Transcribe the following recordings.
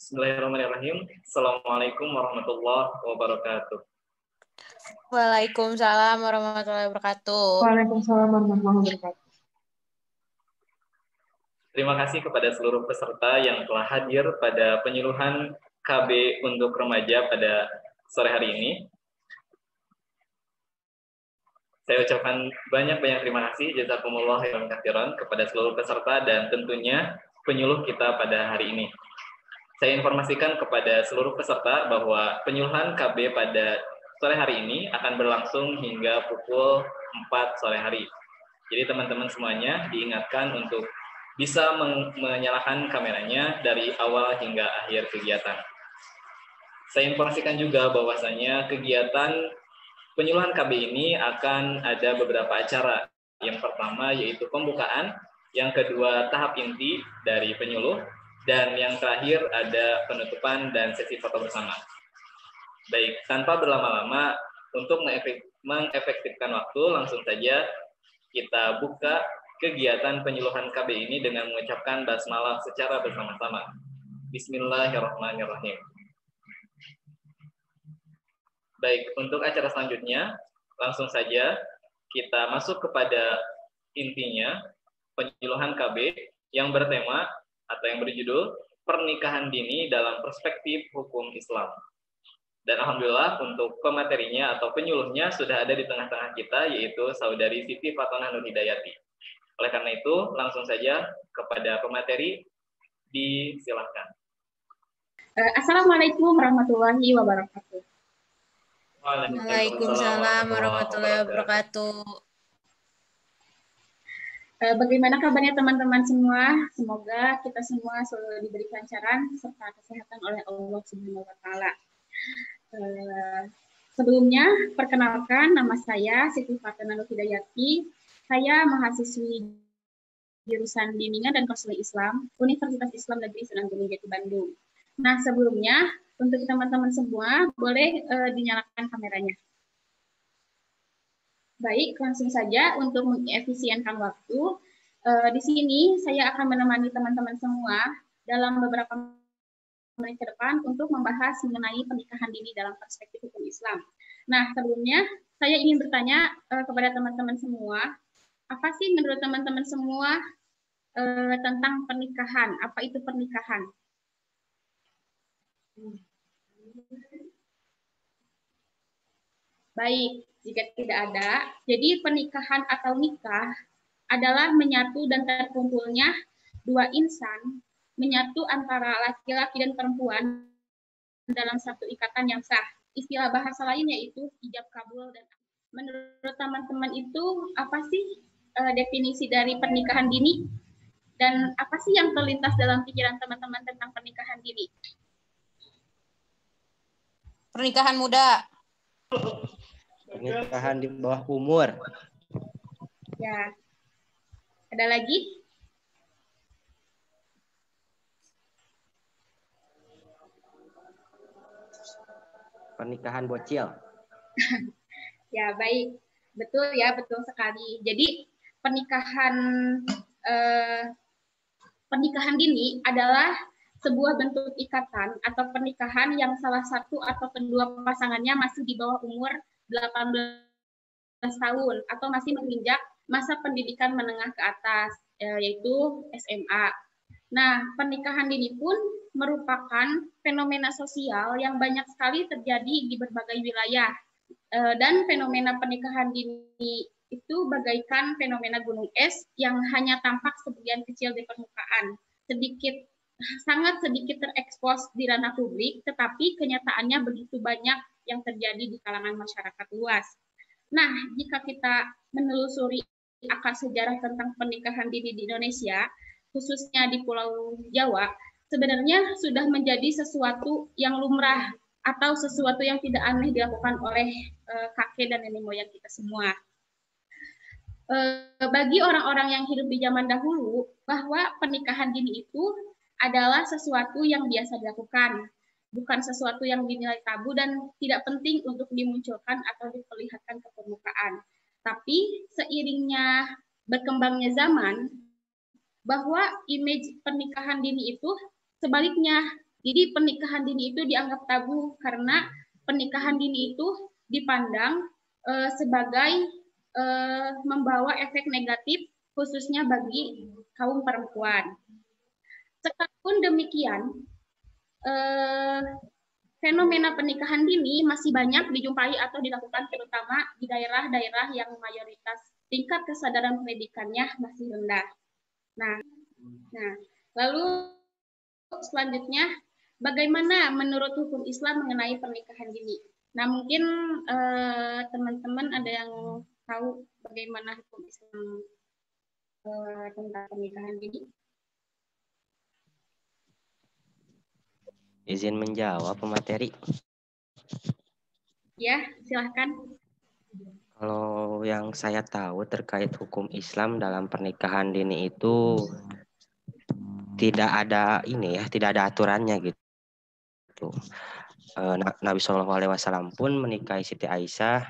Bismillahirrahmanirrahim. Assalamualaikum warahmatullahi wabarakatuh. Waalaikumsalam warahmatullahi wabarakatuh. Waalaikumsalam warahmatullahi wabarakatuh. Terima kasih kepada seluruh peserta yang telah hadir pada penyuluhan KB untuk remaja pada sore hari ini. Saya ucapkan banyak-banyak terima kasih jazakumullah khairan katsiran kepada seluruh peserta dan tentunya penyuluh kita pada hari ini. Saya informasikan kepada seluruh peserta bahwa penyuluhan KB pada sore hari ini akan berlangsung hingga pukul 4 sore hari. Jadi teman-teman semuanya diingatkan untuk bisa menyalakan kameranya dari awal hingga akhir kegiatan. Saya informasikan juga bahwasanya kegiatan penyuluhan KB ini akan ada beberapa acara. Yang pertama yaitu pembukaan, yang kedua tahap inti dari penyuluh, dan yang terakhir ada penutupan dan sesi foto bersama. Baik, tanpa berlama-lama, untuk mengefektifkan waktu, langsung saja kita buka kegiatan penyuluhan KB ini dengan mengucapkan basmalah secara bersama-sama. Bismillahirrahmanirrahim. Baik, untuk acara selanjutnya, langsung saja kita masuk kepada intinya penyuluhan KB yang bertema atau yang berjudul Pernikahan Dini dalam Perspektif Hukum Islam. Dan alhamdulillah untuk pematerinya atau penyuluhnya sudah ada di tengah-tengah kita, yaitu Saudari Siti Fatonah Nur Hidayati. Oleh karena itu, langsung saja kepada pemateri, disilahkan. Assalamualaikum warahmatullahi wabarakatuh. Waalaikumsalam warahmatullahi wabarakatuh. Bagaimana kabarnya teman-teman semua? Semoga kita semua selalu diberi kelancaran serta kesehatan oleh Allah Subhanahu wa Ta'ala. Sebelumnya, perkenalkan nama saya Siti Fatonah Nur Hidayati. Saya mahasiswi jurusan Bimbingan dan Konseling Islam Universitas Islam Negeri Sunan Gunung Jati Bandung. Nah, sebelumnya untuk teman-teman semua boleh dinyalakan kameranya. Baik, langsung saja untuk mengefisienkan waktu. Di sini saya akan menemani teman-teman semua dalam beberapa menit ke depan untuk membahas mengenai pernikahan dini dalam perspektif hukum Islam. Nah, sebelumnya saya ingin bertanya kepada teman-teman semua, apa sih menurut teman-teman semua tentang pernikahan? Apa itu pernikahan? Baik, jika tidak ada, jadi pernikahan atau nikah adalah menyatu dan terkumpulnya dua insan, menyatu antara laki-laki dan perempuan dalam satu ikatan yang sah. Istilah bahasa lainnya itu ijab kabul. Dan menurut teman-teman itu apa sih definisi dari pernikahan dini? Dan apa sih yang terlintas dalam pikiran teman-teman tentang pernikahan dini? Pernikahan muda. Pernikahan di bawah umur. Ya. Ada lagi? Pernikahan bocil. Ya, baik. Betul ya, betul sekali. Jadi pernikahan dini adalah sebuah bentuk ikatan atau pernikahan yang salah satu atau kedua pasangannya masih di bawah umur 18 tahun atau masih menginjak masa pendidikan menengah ke atas, yaitu SMA. Nah, pernikahan dini pun merupakan fenomena sosial yang banyak sekali terjadi di berbagai wilayah. Dan fenomena pernikahan dini itu bagaikan fenomena gunung es yang hanya tampak sebagian kecil di permukaan. Sangat sedikit terekspos di ranah publik, tetapi kenyataannya begitu banyak yang terjadi di kalangan masyarakat luas. Nah, jika kita menelusuri akar sejarah tentang pernikahan dini di Indonesia, khususnya di Pulau Jawa, sebenarnya sudah menjadi sesuatu yang lumrah atau sesuatu yang tidak aneh dilakukan oleh kakek dan nenek moyang kita semua. Bagi orang-orang yang hidup di zaman dahulu, bahwa pernikahan dini itu adalah sesuatu yang biasa dilakukan, bukan sesuatu yang dinilai tabu dan tidak penting untuk dimunculkan atau diperlihatkan ke permukaan. Tapi seiringnya berkembangnya zaman, bahwa image pernikahan dini itu sebaliknya Jadi pernikahan dini itu dianggap tabu karena pernikahan dini itu dipandang sebagai membawa efek negatif khususnya bagi kaum perempuan. Sekalipun demikian, fenomena pernikahan dini masih banyak dijumpai atau dilakukan terutama di daerah-daerah yang mayoritas tingkat kesadaran pendidikannya masih rendah. Nah, lalu selanjutnya, bagaimana menurut hukum Islam mengenai pernikahan dini? Nah, mungkin teman-teman ada yang tahu bagaimana hukum Islam tentang pernikahan dini? Izin menjawab pemateri. Ya, silahkan. Kalau yang saya tahu terkait hukum Islam dalam pernikahan dini itu tidak ada tidak ada aturannya gitu. Nabi Shallallahu Alaihi Wasallam pun menikahi Siti Aisyah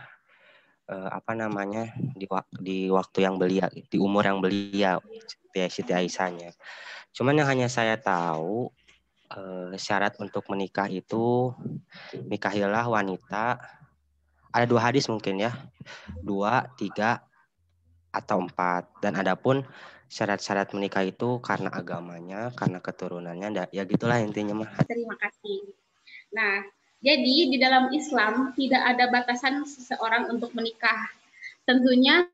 di waktu yang belia, di umur yang belia, Siti Aisyahnya. Cuman yang hanya saya tahu syarat untuk menikah itu nikahilah wanita. Ada 2 hadis mungkin ya, 2, 3, atau 4. Dan adapun syarat-syarat menikah itu karena agamanya, karena keturunannya, ya gitulah intinya mah. Terima kasih. Nah, jadi di dalam Islam tidak ada batasan seseorang untuk menikah. Tentunya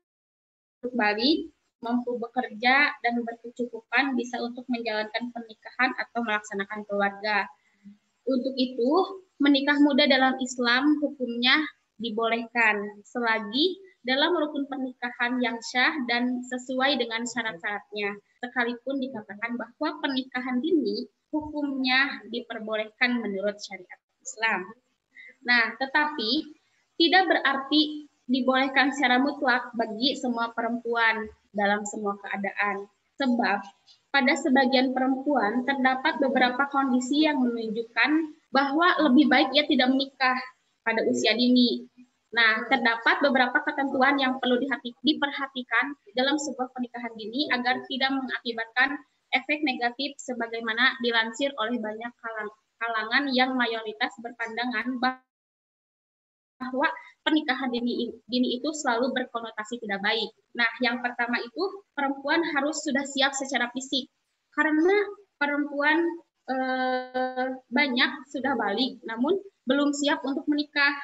balik, mampu bekerja dan berkecukupan bisa untuk menjalankan pernikahan atau melaksanakan keluarga. Untuk itu, menikah muda dalam Islam hukumnya dibolehkan selagi dalam rukun pernikahan yang syah dan sesuai dengan syarat-syaratnya. Sekalipun dikatakan bahwa pernikahan dini hukumnya diperbolehkan menurut syariat Islam. Nah, tetapi tidak berarti dibolehkan secara mutlak bagi semua perempuan dalam semua keadaan. Sebab pada sebagian perempuan terdapat beberapa kondisi yang menunjukkan bahwa lebih baik ia tidak menikah pada usia dini. Nah, terdapat beberapa ketentuan yang perlu diperhatikan dalam sebuah pernikahan dini agar tidak mengakibatkan efek negatif sebagaimana dilansir oleh banyak kalangan yang mayoritas berpandangan bahwa pernikahan dini itu selalu berkonotasi tidak baik. Nah, yang pertama itu perempuan harus sudah siap secara fisik. Karena perempuan banyak sudah balik, namun belum siap untuk menikah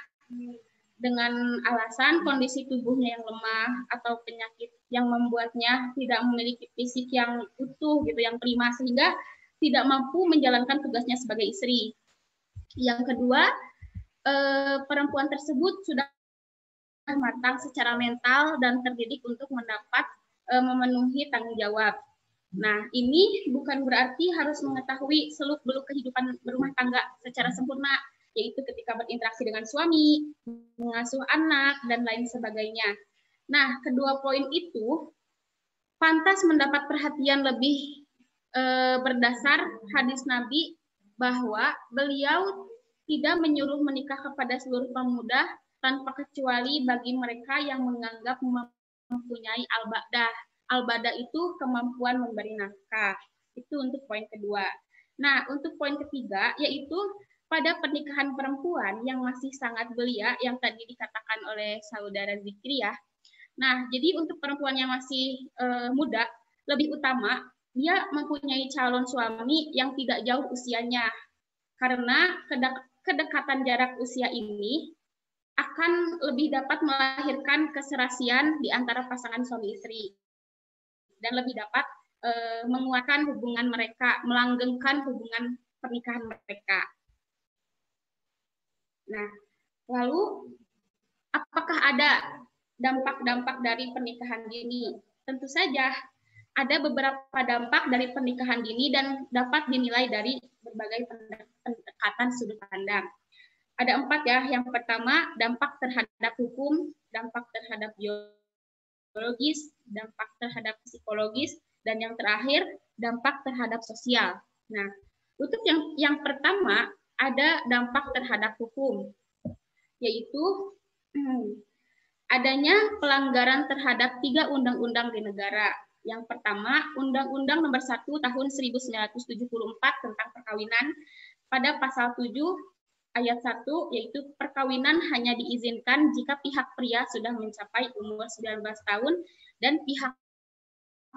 dengan alasan kondisi tubuhnya yang lemah atau penyakit yang membuatnya tidak memiliki fisik yang utuh gitu, yang prima, sehingga tidak mampu menjalankan tugasnya sebagai istri. Yang kedua, perempuan tersebut sudah matang secara mental dan terdidik untuk mendapat memenuhi tanggung jawab. Nah, ini bukan berarti harus mengetahui seluk-beluk kehidupan berumah tangga secara sempurna, yaitu ketika berinteraksi dengan suami, mengasuh anak, dan lain sebagainya. Nah, kedua poin itu pantas mendapat perhatian lebih berdasar hadis Nabi bahwa beliau tidak menyuruh menikah kepada seluruh pemuda tanpa kecuali bagi mereka yang menganggap mempunyai al-ba'dah. Al-ba'dah itu kemampuan memberi nafkah. Itu untuk poin kedua. Nah, untuk poin ketiga yaitu pada pernikahan perempuan yang masih sangat belia yang tadi dikatakan oleh saudara Zikri ya. Nah, jadi untuk perempuan yang masih muda, lebih utama dia mempunyai calon suami yang tidak jauh usianya. Karena kedekatan jarak usia ini akan lebih dapat melahirkan keserasian di antara pasangan suami istri dan lebih dapat menguatkan hubungan mereka, melanggengkan hubungan pernikahan mereka. Nah, lalu apakah ada dampak-dampak dari pernikahan dini? Tentu saja ada beberapa dampak dari pernikahan dini dan dapat dinilai dari berbagai pendekatan sudut pandang. Ada 4 ya. Yang pertama, dampak terhadap hukum, dampak terhadap biologis, dampak terhadap psikologis, dan yang terakhir, dampak terhadap sosial. Nah, untuk yang pertama, ada dampak terhadap hukum, yaitu adanya pelanggaran terhadap 3 undang-undang di negara. Yang pertama, Undang-Undang Nomor 1 Tahun 1974 tentang perkawinan. pada pasal 7 ayat 1, yaitu perkawinan hanya diizinkan jika pihak pria sudah mencapai umur 19 tahun dan pihak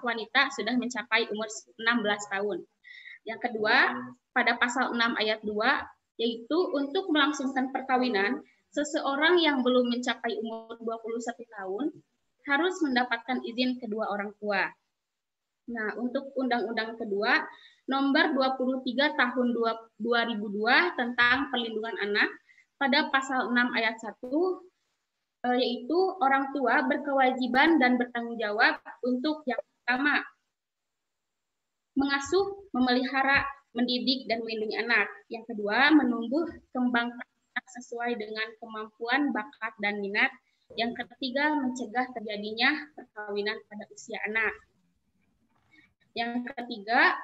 wanita sudah mencapai umur 16 tahun. Yang kedua, pada pasal 6 ayat 2, yaitu untuk melangsungkan perkawinan, seseorang yang belum mencapai umur 21 tahun harus mendapatkan izin kedua orang tua. Nah, untuk undang-undang kedua, nomor 23 tahun 2002 tentang perlindungan anak, pada pasal 6 ayat 1, yaitu orang tua berkewajiban dan bertanggung jawab untuk yang pertama, mengasuh, memelihara, mendidik, dan melindungi anak. Yang kedua, menumbuh kembangkan anak sesuai dengan kemampuan, bakat, dan minat. Yang ketiga, mencegah terjadinya perkawinan pada usia anak. Yang ketiga,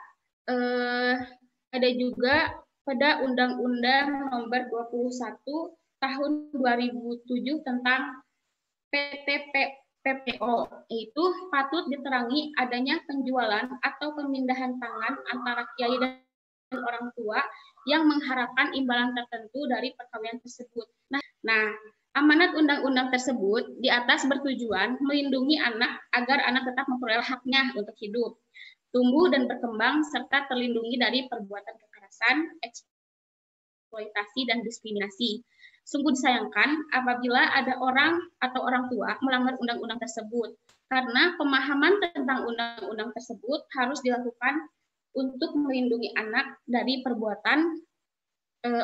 ada juga pada Undang-Undang Nomor 21 Tahun 2007 tentang PTPPO, yaitu patut diterangi adanya penjualan atau pemindahan tangan antara kiai dan orang tua yang mengharapkan imbalan tertentu dari perkawinan tersebut. Nah, amanat undang-undang tersebut di atas bertujuan melindungi anak agar anak tetap memperoleh haknya untuk hidup, tumbuh dan berkembang, serta terlindungi dari perbuatan kekerasan, eksploitasi, dan diskriminasi. Sungguh disayangkan apabila ada orang atau orang tua melanggar undang-undang tersebut, karena pemahaman tentang undang-undang tersebut harus dilakukan untuk melindungi anak dari perbuatan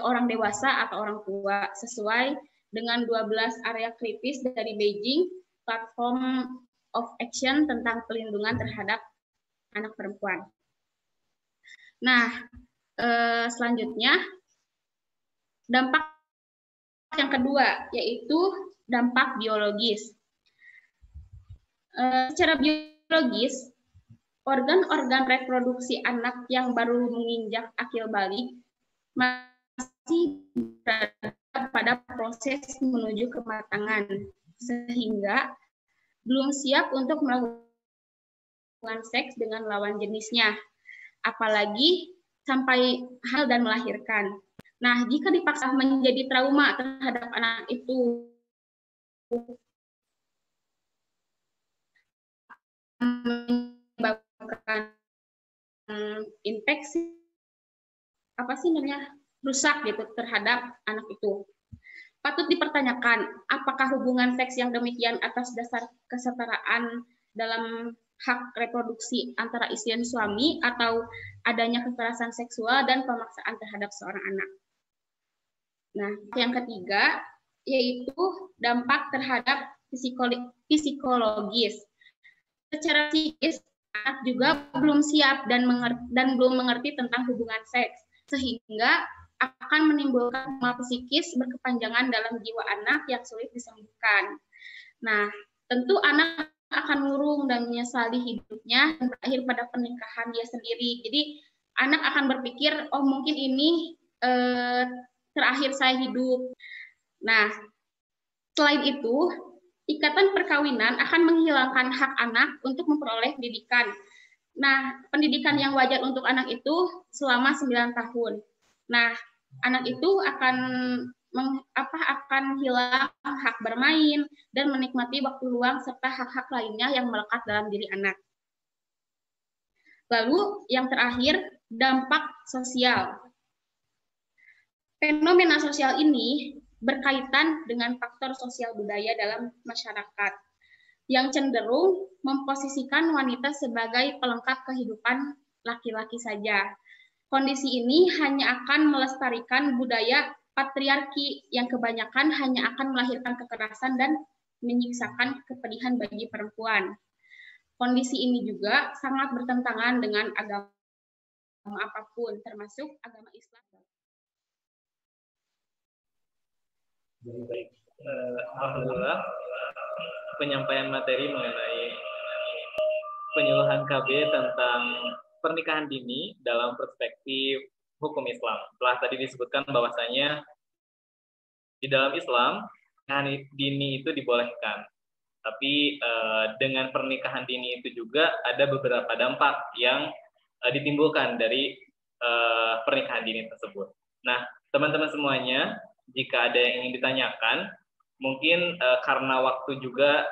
orang dewasa atau orang tua, sesuai dengan 12 area kritis dari Beijing Platform of Action tentang pelindungan terhadap anak perempuan. Nah, selanjutnya dampak yang kedua, yaitu dampak biologis. Secara biologis, organ-organ reproduksi anak yang baru menginjak akil balik masih berada pada proses menuju kematangan, sehingga belum siap untuk melakukan seks dengan lawan jenisnya, apalagi sampai hamil dan melahirkan. Nah, jika dipaksa menjadi trauma terhadap anak itu menyebabkan infeksi, rusak gitu terhadap anak itu. Patut dipertanyakan, apakah hubungan seks yang demikian atas dasar kesetaraan dalam hak reproduksi antara istri dan suami, atau adanya kekerasan seksual dan pemaksaan terhadap seorang anak. Nah, yang ketiga, yaitu dampak terhadap psikologis. Secara psikis, anak juga belum siap dan belum mengerti tentang hubungan seks, sehingga akan menimbulkan trauma psikis berkepanjangan dalam jiwa anak yang sulit disembuhkan. Nah, tentu anak akan murung dan menyesali hidupnya dan berakhir pada pernikahan dia sendiri. Jadi, anak akan berpikir, oh mungkin ini terakhir saya hidup. Nah, selain itu, ikatan perkawinan akan menghilangkan hak anak untuk memperoleh pendidikan. Nah, pendidikan yang wajar untuk anak itu selama 9 tahun. Nah, anak itu akan hilang hak bermain dan menikmati waktu luang serta hak-hak lainnya yang melekat dalam diri anak. Lalu, yang terakhir, dampak sosial. Fenomena sosial ini berkaitan dengan faktor sosial budaya dalam masyarakat yang cenderung memposisikan wanita sebagai pelengkap kehidupan laki-laki saja. Kondisi ini hanya akan melestarikan budaya patriarki yang kebanyakan hanya akan melahirkan kekerasan dan menyiksakan kepedihan bagi perempuan. Kondisi ini juga sangat bertentangan dengan agama apapun, termasuk agama Islam. Baik, alhamdulillah penyampaian materi mengenai penyuluhan KB tentang pernikahan dini dalam perspektif hukum Islam. Telah tadi disebutkan bahwasanya di dalam Islam pernikahan dini itu dibolehkan, tapi dengan pernikahan dini itu juga ada beberapa dampak yang ditimbulkan dari pernikahan dini tersebut. Nah, teman-teman semuanya, jika ada yang ingin ditanyakan, mungkin karena waktu juga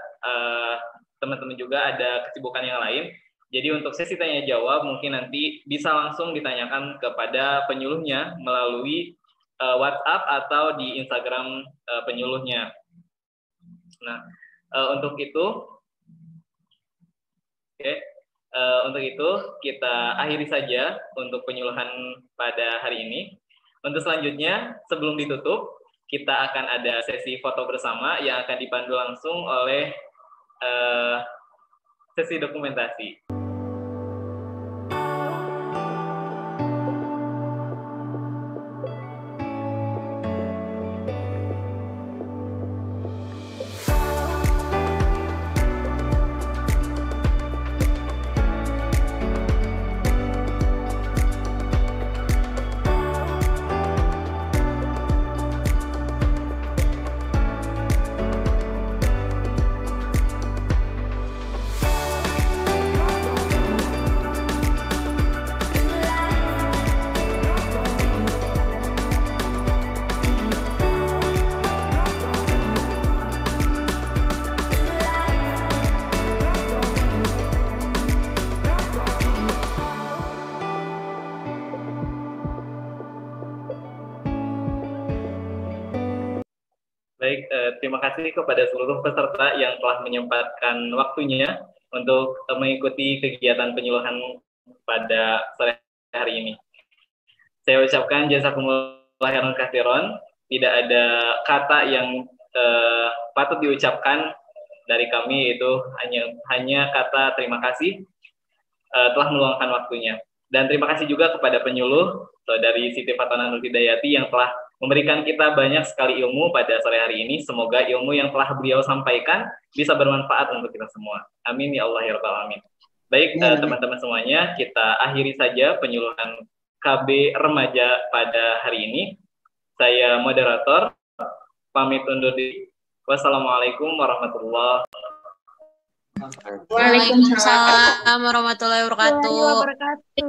teman-teman juga ada kesibukan yang lain, jadi untuk sesi tanya jawab mungkin nanti bisa langsung ditanyakan kepada penyuluhnya melalui WhatsApp atau di Instagram penyuluhnya. Nah, untuk itu, untuk itu kita akhiri saja untuk penyuluhan pada hari ini. Untuk selanjutnya, sebelum ditutup, kita akan ada sesi foto bersama yang akan dipandu langsung oleh sesi dokumentasi. Baik, terima kasih kepada seluruh peserta yang telah menyempatkan waktunya untuk mengikuti kegiatan penyuluhan pada sore hari ini. Saya ucapkan jazakumullah khairan katsiran. Tidak ada kata yang patut diucapkan dari kami, yaitu hanya kata terima kasih telah meluangkan waktunya. Dan terima kasih juga kepada penyuluh dari Siti Fatona Nur Hidayati yang telah memberikan kita banyak sekali ilmu pada sore hari ini. Semoga ilmu yang telah beliau sampaikan bisa bermanfaat untuk kita semua. Amin ya Allah ya Rabbal Alamin. Baik, teman-teman semuanya, kita akhiri saja penyuluhan KB Remaja pada hari ini. Saya moderator, pamit undur diri. Wassalamualaikum warahmatullahi wabarakatuh. Waalaikumsalam warahmatullahi wabarakatuh.